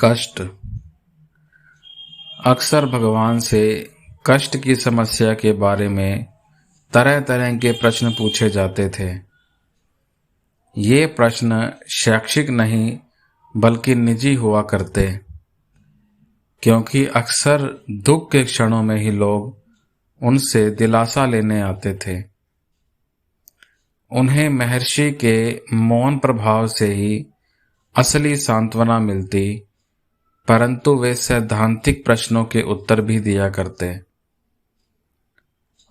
कष्ट। अक्सर भगवान से कष्ट की समस्या के बारे में तरह तरह के प्रश्न पूछे जाते थे। ये प्रश्न शैक्षिक नहीं बल्कि निजी हुआ करते, क्योंकि अक्सर दुख के क्षणों में ही लोग उनसे दिलासा लेने आते थे। उन्हें महर्षि के मौन प्रभाव से ही असली सांत्वना मिलती, परंतु वे सैद्धांतिक प्रश्नों के उत्तर भी दिया करते।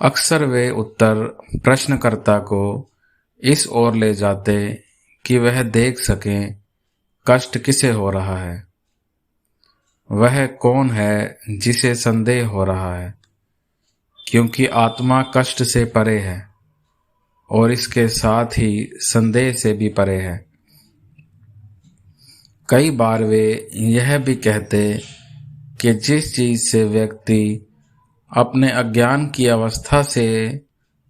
अक्सर वे उत्तर प्रश्नकर्ता को इस ओर ले जाते कि वह देख सकें कष्ट किसे हो रहा है, वह कौन है जिसे संदेह हो रहा है, क्योंकि आत्मा कष्ट से परे है और इसके साथ ही संदेह से भी परे है। कई बार वे यह भी कहते कि जिस चीज से व्यक्ति अपने अज्ञान की अवस्था से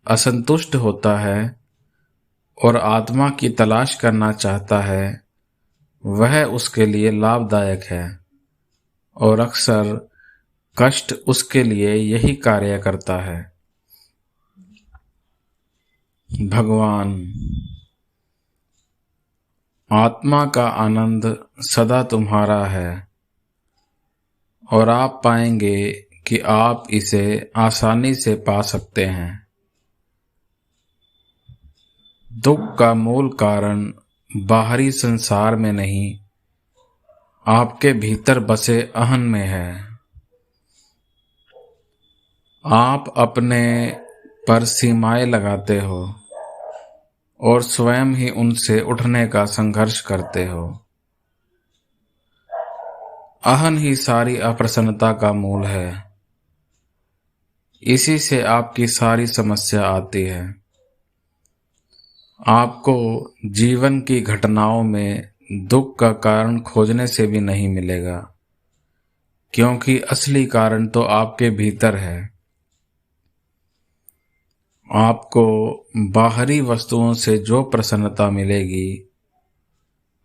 असंतुष्ट होता है और आत्मा की तलाश करना चाहता है, वह उसके लिए लाभदायक है और अक्सर कष्ट उसके लिए यही कार्य करता है। भगवान, आत्मा का आनंद सदा तुम्हारा है और आप पाएंगे कि आप इसे आसानी से पा सकते हैं। दुख का मूल कारण बाहरी संसार में नहीं, आपके भीतर बसे अहं में है। आप अपने पर सीमाएं लगाते हो और स्वयं ही उनसे उठने का संघर्ष करते हो। अहं ही सारी अप्रसन्नता का मूल है। इसी से आपकी सारी समस्या आती है। आपको जीवन की घटनाओं में दुख का कारण खोजने से भी नहीं मिलेगा, क्योंकि असली कारण तो आपके भीतर है। आपको बाहरी वस्तुओं से जो प्रसन्नता मिलेगी,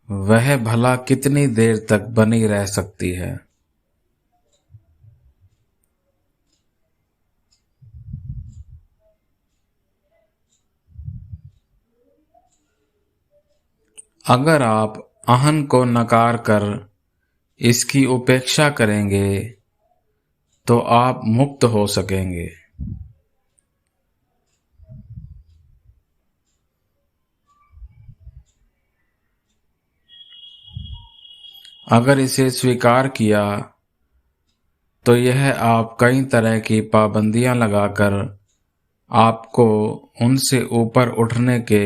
वह भला कितनी देर तक बनी रह सकती है। अगर आप अहं को नकार कर इसकी उपेक्षा करेंगे तो आप मुक्त हो सकेंगे। अगर इसे स्वीकार किया तो यह आप कई तरह की पाबंदियां लगाकर आपको उनसे ऊपर उठने के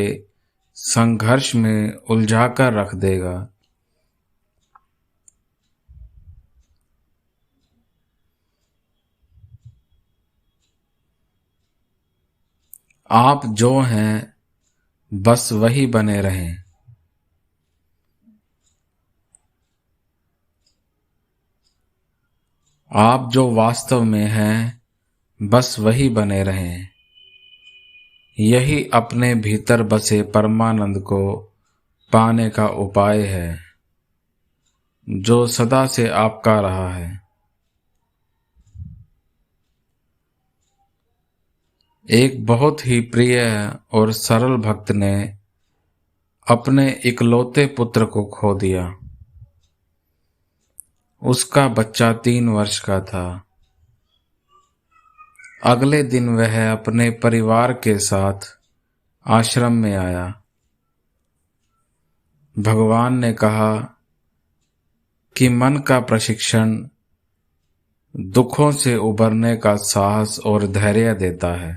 संघर्ष में उलझाकर रख देगा। आप जो हैं बस वही बने रहें। आप जो वास्तव में हैं बस वही बने रहें। यही अपने भीतर बसे परमानंद को पाने का उपाय है, जो सदा से आपका रहा है। एक बहुत ही प्रिय और सरल भक्त ने अपने इकलौते पुत्र को खो दिया। उसका बच्चा 3 वर्ष का था। अगले दिन वह अपने परिवार के साथ आश्रम में आया। भगवान ने कहा कि मन का प्रशिक्षण दुखों से उबरने का साहस और धैर्य देता है,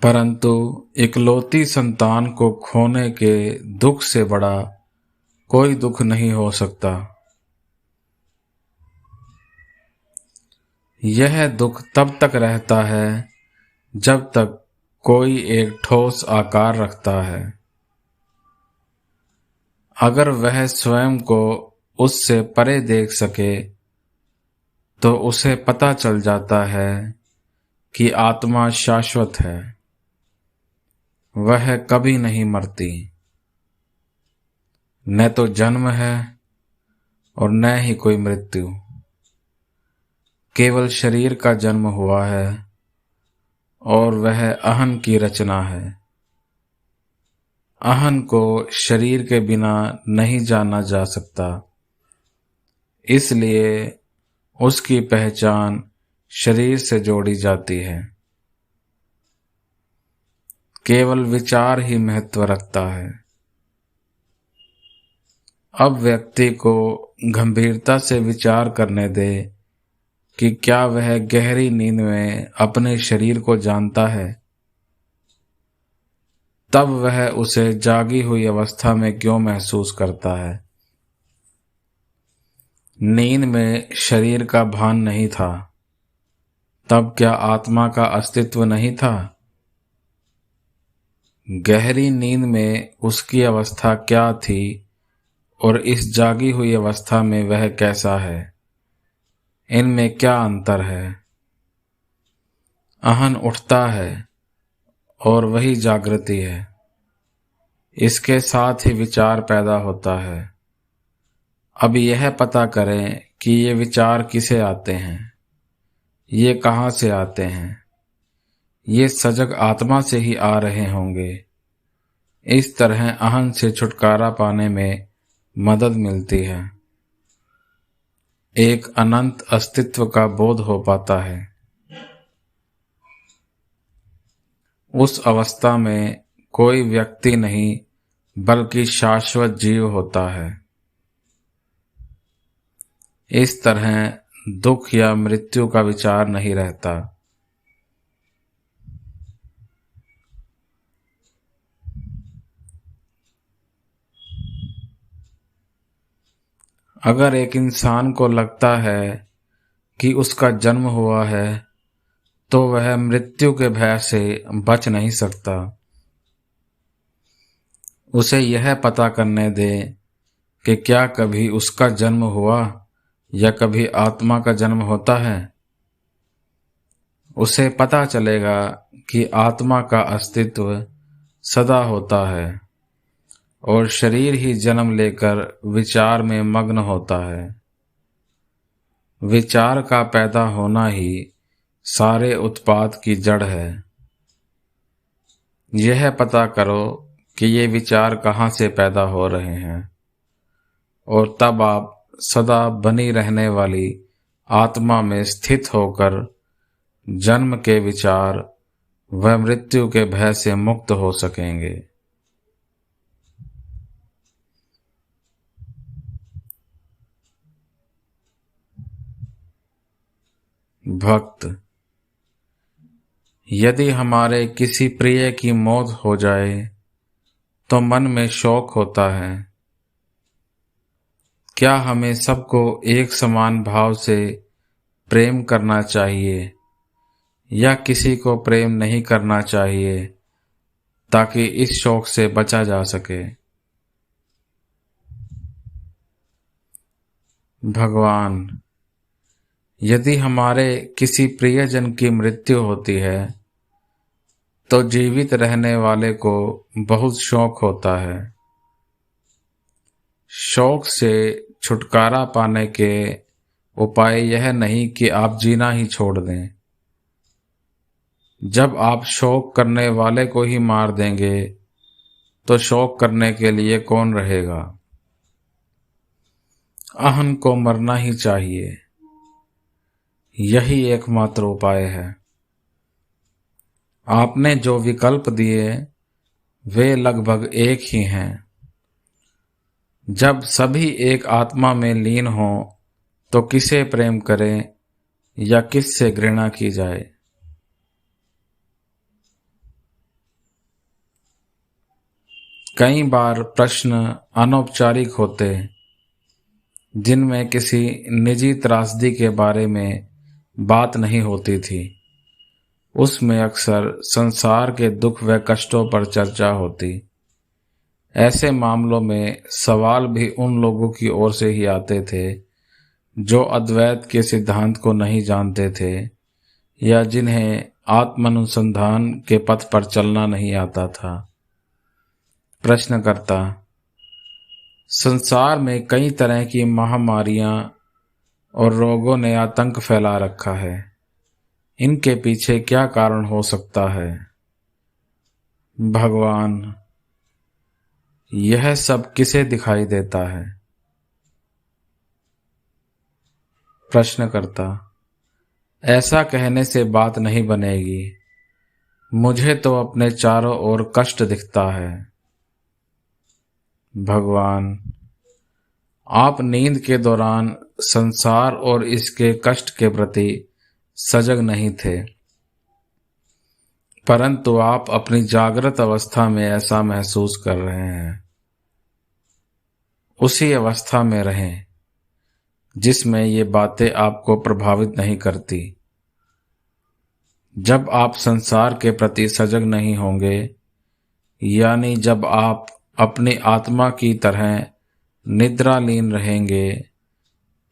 परंतु इकलौती संतान को खोने के दुख से बड़ा कोई दुख नहीं हो सकता। यह दुख तब तक रहता है जब तक कोई एक ठोस आकार रखता है। अगर वह स्वयं को उससे परे देख सके तो उसे पता चल जाता है कि आत्मा शाश्वत है, वह कभी नहीं मरती। न तो जन्म है और न ही कोई मृत्यु। केवल शरीर का जन्म हुआ है और वह अहं की रचना है। अहं को शरीर के बिना नहीं जाना जा सकता, इसलिए उसकी पहचान शरीर से जोड़ी जाती है। केवल विचार ही महत्व रखता है। अब व्यक्ति को गंभीरता से विचार करने दे कि क्या वह गहरी नींद में अपने शरीर को जानता है। तब वह उसे जागी हुई अवस्था में क्यों महसूस करता है। नींद में शरीर का भान नहीं था, तब क्या आत्मा का अस्तित्व नहीं था। गहरी नींद में उसकी अवस्था क्या थी और इस जागी हुई अवस्था में वह कैसा है, इनमें क्या अंतर है। अहं उठता है और वही जागृति है। इसके साथ ही विचार पैदा होता है। अब यह पता करें कि ये विचार किसे आते हैं, ये कहाँ से आते हैं। ये सजग आत्मा से ही आ रहे होंगे। इस तरह अहं से छुटकारा पाने में मदद मिलती है। एक अनंत अस्तित्व का बोध हो पाता है। उस अवस्था में कोई व्यक्ति नहीं बल्कि शाश्वत जीव होता है। इस तरह दुख या मृत्यु का विचार नहीं रहता। अगर एक इंसान को लगता है कि उसका जन्म हुआ है तो वह मृत्यु के भय से बच नहीं सकता। उसे यह पता करने दे कि क्या कभी उसका जन्म हुआ या कभी आत्मा का जन्म होता है। उसे पता चलेगा कि आत्मा का अस्तित्व सदा होता है और शरीर ही जन्म लेकर विचार में मग्न होता है। विचार का पैदा होना ही सारे उत्पाद की जड़ है। यह पता करो कि ये विचार कहाँ से पैदा हो रहे हैं और तब आप सदा बनी रहने वाली आत्मा में स्थित होकर जन्म के विचार व मृत्यु के भय से मुक्त हो सकेंगे। भक्त, यदि हमारे किसी प्रिय की मौत हो जाए तो मन में शोक होता है। क्या हमें सबको एक समान भाव से प्रेम करना चाहिए या किसी को प्रेम नहीं करना चाहिए ताकि इस शोक से बचा जा सके। भगवान, यदि हमारे किसी प्रियजन की मृत्यु होती है तो जीवित रहने वाले को बहुत शौक होता है। शौक से छुटकारा पाने के उपाय यह नहीं कि आप जीना ही छोड़ दें। जब आप शौक करने वाले को ही मार देंगे तो शौक करने के लिए कौन रहेगा। अहं को मरना ही चाहिए, यही एकमात्र उपाय है। आपने जो विकल्प दिए वे लगभग एक ही हैं। जब सभी एक आत्मा में लीन हो तो किसे प्रेम करें या किससे घृणा की जाए। कई बार प्रश्न अनौपचारिक होते जिनमें किसी निजी त्रासदी के बारे में बात नहीं होती थी। उसमें अक्सर संसार के दुख व कष्टों पर चर्चा होती। ऐसे मामलों में सवाल भी उन लोगों की ओर से ही आते थे जो अद्वैत के सिद्धांत को नहीं जानते थे या जिन्हें आत्मानुसंधान के पथ पर चलना नहीं आता था। प्रश्नकर्ता, संसार में कई तरह की महामारियां और रोगों ने आतंक फैला रखा है। इनके पीछे क्या कारण हो सकता है? भगवान, यह सब किसे दिखाई देता है? प्रश्नकर्ता, ऐसा कहने से बात नहीं बनेगी। मुझे तो अपने चारों ओर कष्ट दिखता है। भगवान, आप नींद के दौरान संसार और इसके कष्ट के प्रति सजग नहीं थे, परंतु आप अपनी जागृत अवस्था में ऐसा महसूस कर रहे हैं। उसी अवस्था में रहें जिसमें ये बातें आपको प्रभावित नहीं करती। जब आप संसार के प्रति सजग नहीं होंगे, यानी जब आप अपनी आत्मा की तरह निद्रालीन रहेंगे,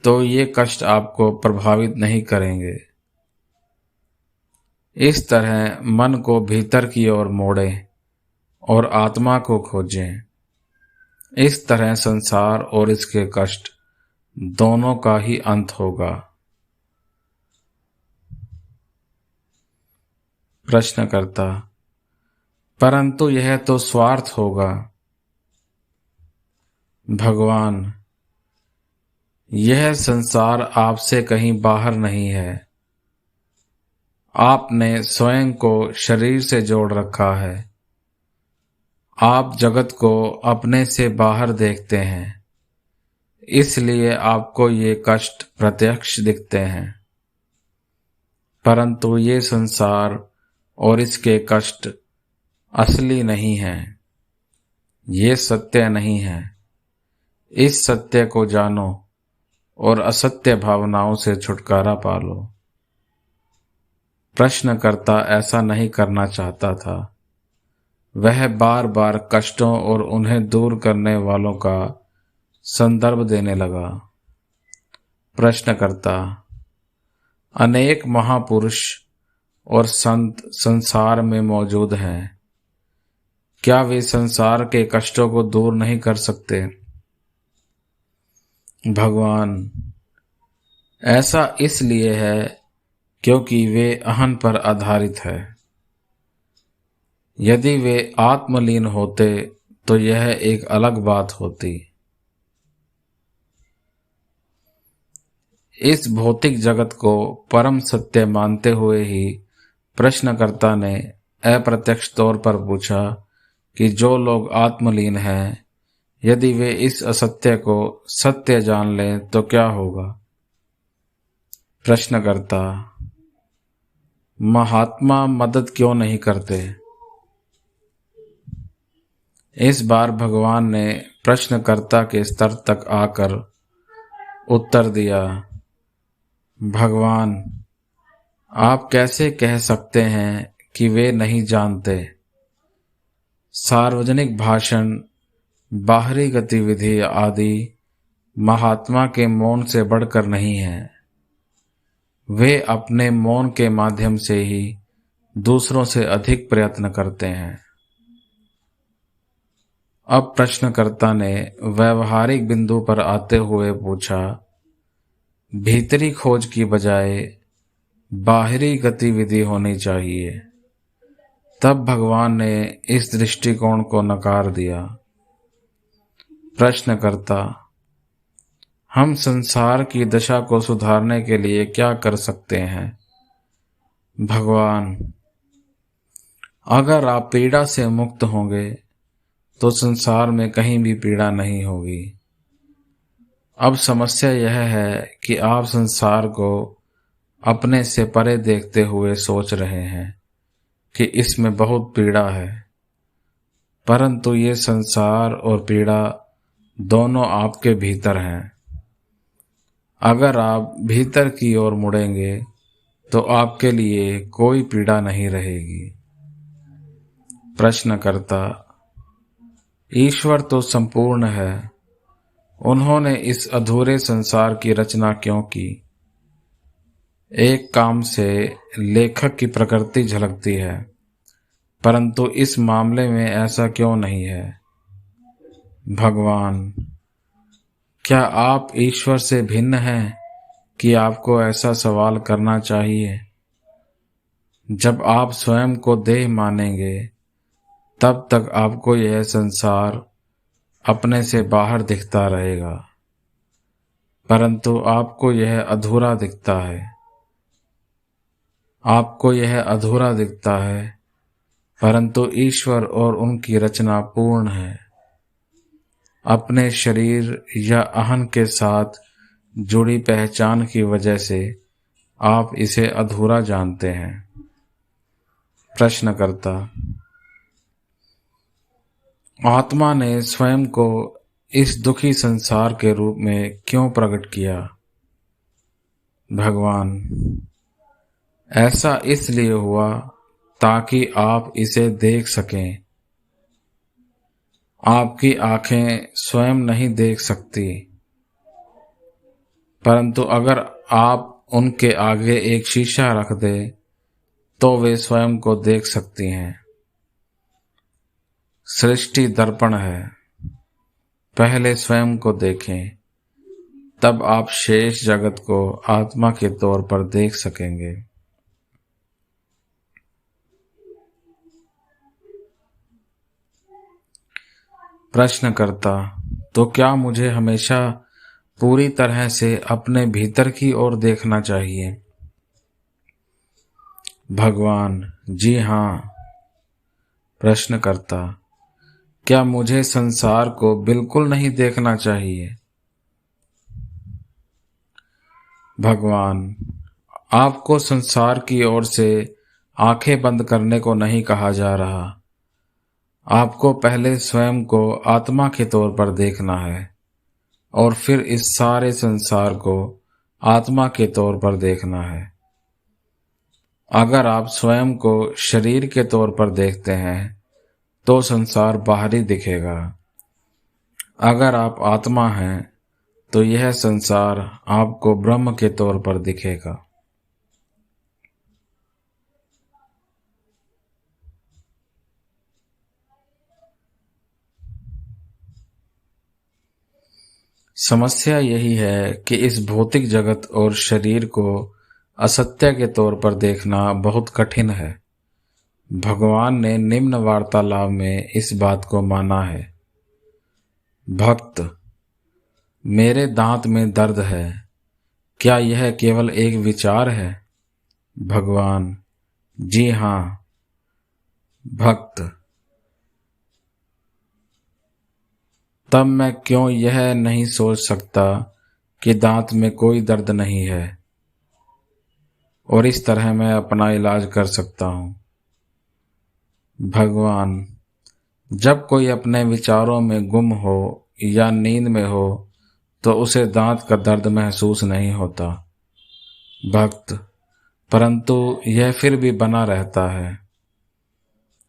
तो ये कष्ट आपको प्रभावित नहीं करेंगे। इस तरह मन को भीतर की ओर मोड़ें और आत्मा को खोजें। इस तरह संसार और इसके कष्ट दोनों का ही अंत होगा। प्रश्नकर्ता, परंतु यह तो स्वार्थ होगा। भगवान, यह संसार आपसे कहीं बाहर नहीं है। आपने स्वयं को शरीर से जोड़ रखा है। आप जगत को अपने से बाहर देखते हैं, इसलिए आपको ये कष्ट प्रत्यक्ष दिखते हैं। परंतु ये संसार और इसके कष्ट असली नहीं हैं। ये सत्य नहीं है। इस सत्य को जानो और असत्य भावनाओं से छुटकारा पालो। प्रश्नकर्ता ऐसा नहीं करना चाहता था। वह बार बार कष्टों और उन्हें दूर करने वालों का संदर्भ देने लगा। प्रश्नकर्ता, अनेक महापुरुष और संत संसार में मौजूद हैं। क्या वे संसार के कष्टों को दूर नहीं कर सकते? भगवान, ऐसा इसलिए है क्योंकि वे अहं पर आधारित है। यदि वे आत्मलीन होते तो यह एक अलग बात होती। इस भौतिक जगत को परम सत्य मानते हुए ही प्रश्नकर्ता ने अप्रत्यक्ष तौर पर पूछा कि जो लोग आत्मलीन हैं, यदि वे इस असत्य को सत्य जान लें तो क्या होगा? प्रश्नकर्ता, महात्मा मदद क्यों नहीं करते? इस बार भगवान ने प्रश्नकर्ता के स्तर तक आकर उत्तर दिया। भगवान, आप कैसे कह सकते हैं कि वे नहीं जानते? सार्वजनिक भाषण, बाहरी गतिविधि आदि महात्मा के मौन से बढ़कर नहीं है। वे अपने मौन के माध्यम से ही दूसरों से अधिक प्रयत्न करते हैं। अब प्रश्नकर्ता ने व्यवहारिक बिंदु पर आते हुए पूछा, भीतरी खोज की बजाय बाहरी गतिविधि होनी चाहिए। तब भगवान ने इस दृष्टिकोण को नकार दिया। प्रश्नकर्ता, हम संसार की दशा को सुधारने के लिए क्या कर सकते हैं? भगवान, अगर आप पीड़ा से मुक्त होंगे तो संसार में कहीं भी पीड़ा नहीं होगी। अब समस्या यह है कि आप संसार को अपने से परे देखते हुए सोच रहे हैं कि इसमें बहुत पीड़ा है, परंतु ये संसार और पीड़ा दोनों आपके भीतर हैं। अगर आप भीतर की ओर मुड़ेंगे तो आपके लिए कोई पीड़ा नहीं रहेगी। प्रश्नकर्ता, ईश्वर तो संपूर्ण है, उन्होंने इस अधूरे संसार की रचना क्यों की? एक काम से लेखक की प्रकृति झलकती है, परंतु इस मामले में ऐसा क्यों नहीं है? भगवान, क्या आप ईश्वर से भिन्न हैं कि आपको ऐसा सवाल करना चाहिए? जब आप स्वयं को देह मानेंगे तब तक आपको यह संसार अपने से बाहर दिखता रहेगा, परंतु आपको यह अधूरा दिखता है। आपको यह अधूरा दिखता है, परंतु ईश्वर और उनकी रचना पूर्ण है। अपने शरीर या अहं के साथ जुड़ी पहचान की वजह से आप इसे अधूरा जानते हैं। प्रश्नकर्ता: आत्मा ने स्वयं को इस दुखी संसार के रूप में क्यों प्रकट किया? भगवान: ऐसा इसलिए हुआ ताकि आप इसे देख सकें। आपकी आंखें स्वयं नहीं देख सकती, परंतु अगर आप उनके आगे एक शीशा रख दें तो वे स्वयं को देख सकती हैं। सृष्टि दर्पण है, पहले स्वयं को देखें, तब आप शेष जगत को आत्मा के तौर पर देख सकेंगे। प्रश्नकर्ता: तो क्या मुझे हमेशा पूरी तरह से अपने भीतर की ओर देखना चाहिए? भगवान: जी हाँ। प्रश्नकर्ता: क्या मुझे संसार को बिल्कुल नहीं देखना चाहिए? भगवान: आपको संसार की ओर से आंखें बंद करने को नहीं कहा जा रहा। आपको पहले स्वयं को आत्मा के तौर पर देखना है और फिर इस सारे संसार को आत्मा के तौर पर देखना है। अगर आप स्वयं को शरीर के तौर पर देखते हैं तो संसार बाहरी दिखेगा। अगर आप आत्मा हैं तो यह संसार आपको ब्रह्म के तौर पर दिखेगा। समस्या यही है कि इस भौतिक जगत और शरीर को असत्य के तौर पर देखना बहुत कठिन है। भगवान ने निम्न वार्तालाप में इस बात को माना है। भक्त: मेरे दांत में दर्द है, क्या यह केवल एक विचार है? भगवान: जी हाँ। भक्त: तब मैं क्यों यह नहीं सोच सकता कि दांत में कोई दर्द नहीं है और इस तरह मैं अपना इलाज कर सकता हूँ? भगवान: जब कोई अपने विचारों में गुम हो या नींद में हो तो उसे दांत का दर्द महसूस नहीं होता। भक्त: परंतु यह फिर भी बना रहता है।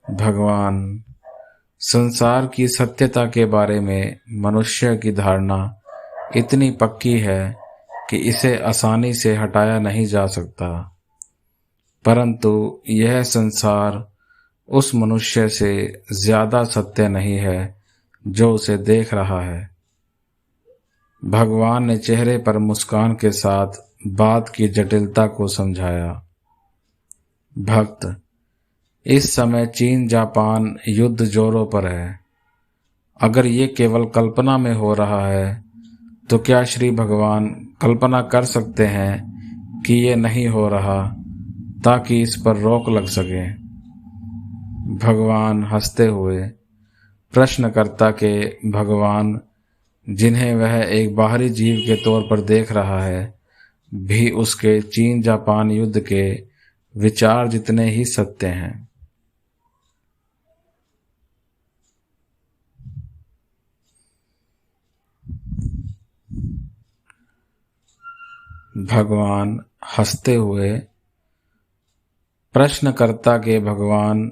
भगवान: संसार की सत्यता के बारे में मनुष्य की धारणा इतनी पक्की है कि इसे आसानी से हटाया नहीं जा सकता, परंतु यह संसार उस मनुष्य से ज्यादा सत्य नहीं है जो उसे देख रहा है। भगवान ने चेहरे पर मुस्कान के साथ बात की जटिलता को समझाया। भक्त: इस समय चीन जापान युद्ध जोरों पर है। अगर ये केवल कल्पना में हो रहा है तो क्या श्री भगवान कल्पना कर सकते हैं कि ये नहीं हो रहा ताकि इस पर रोक लग सके? भगवान हंसते हुए: प्रश्नकर्ता के भगवान जिन्हें वह एक बाहरी जीव के तौर पर देख रहा है भी उसके चीन जापान युद्ध के विचार जितने ही सत्य हैं। भगवान हंसते हुए: प्रश्नकर्ता के भगवान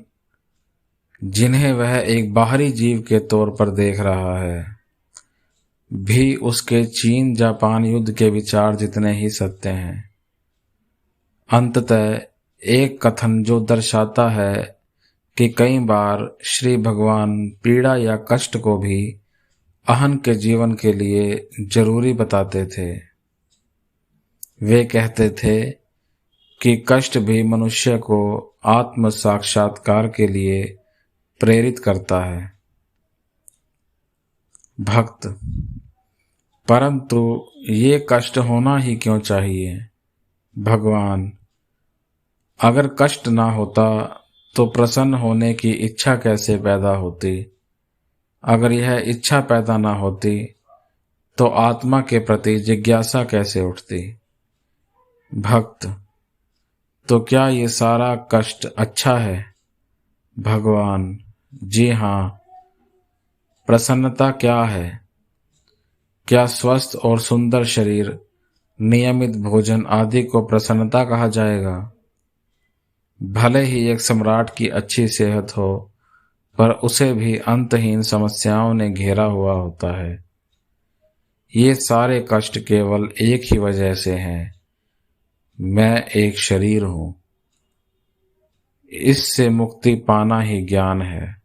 जिन्हें वह एक बाहरी जीव के तौर पर देख रहा है भी उसके चीन जापान युद्ध के विचार जितने ही सत्य हैं। अंततः एक कथन जो दर्शाता है कि कई बार श्री भगवान पीड़ा या कष्ट को भी अहं के जीवन के लिए जरूरी बताते थे। वे कहते थे कि कष्ट भी मनुष्य को आत्म साक्षात्कार के लिए प्रेरित करता है। भक्त: परंतु ये कष्ट होना ही क्यों चाहिए? भगवान: अगर कष्ट ना होता तो प्रसन्न होने की इच्छा कैसे पैदा होती? अगर यह इच्छा पैदा ना होती तो आत्मा के प्रति जिज्ञासा कैसे उठती? भक्त: तो क्या ये सारा कष्ट अच्छा है? भगवान: जी हाँ। प्रसन्नता क्या है? क्या स्वस्थ और सुंदर शरीर, नियमित भोजन आदि को प्रसन्नता कहा जाएगा? भले ही एक सम्राट की अच्छी सेहत हो, पर उसे भी अंतहीन समस्याओं ने घेरा हुआ होता है। ये सारे कष्ट केवल एक ही वजह से हैं, मैं एक शरीर हूँ। इससे मुक्ति पाना ही ज्ञान है।